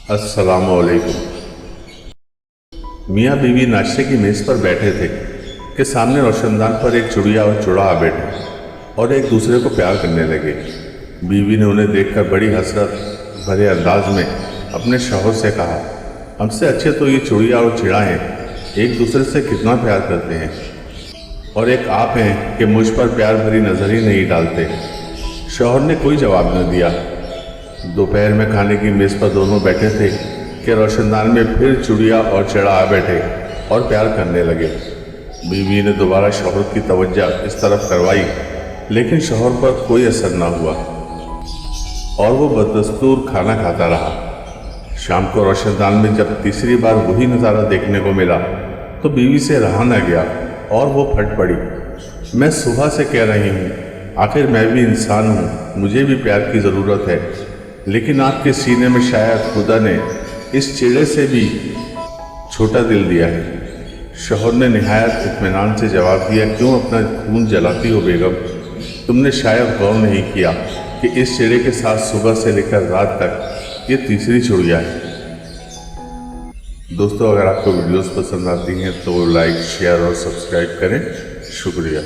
अस्सलामुअलैकुम। मियाँ बीवी नाश्ते की मेज़ पर बैठे थे कि सामने रोशनदान पर एक चिड़िया और चुड़ा आ बैठे और एक दूसरे को प्यार करने लगे। बीवी ने उन्हें देखकर बड़ी हसरत भरे अंदाज में अपने शौहर से कहा, हमसे अच्छे तो ये चिड़िया और चिड़ा हैं, एक दूसरे से कितना प्यार करते हैं, और एक आप हैं कि मुझ पर प्यार भरी नज़र ही नहीं डालते। शौहर ने कोई जवाब न दिया। दोपहर में खाने की मेज़ पर दोनों बैठे थे कि रोशनदान में फिर चिड़िया और चिड़ा आ बैठे और प्यार करने लगे। बीवी ने दोबारा शौहर की तवज्जो इस तरफ करवाई, लेकिन शौहर पर कोई असर न हुआ और वो बदस्तूर खाना खाता रहा। शाम को रोशनदान में जब तीसरी बार वही नज़ारा देखने को मिला तो बीवी से रहा न गया और वो फट पड़ी। मैं सुबह से कह रही हूँ, आखिर मैं भी इंसान हूँ, मुझे भी प्यार की ज़रूरत है, लेकिन आपके सीने में शायद खुदा ने इस चिड़े से भी छोटा दिल दिया है। शौहर ने निहायत इत्मीनान से जवाब दिया, क्यों अपना खून जलाती हो बेगम? तुमने शायद गौर नहीं किया कि इस चिड़े के साथ सुबह से लेकर रात तक ये तीसरी चिड़िया है। दोस्तों, अगर आपको वीडियोस पसंद आती हैं तो लाइक, शेयर और सब्सक्राइब करें। शुक्रिया।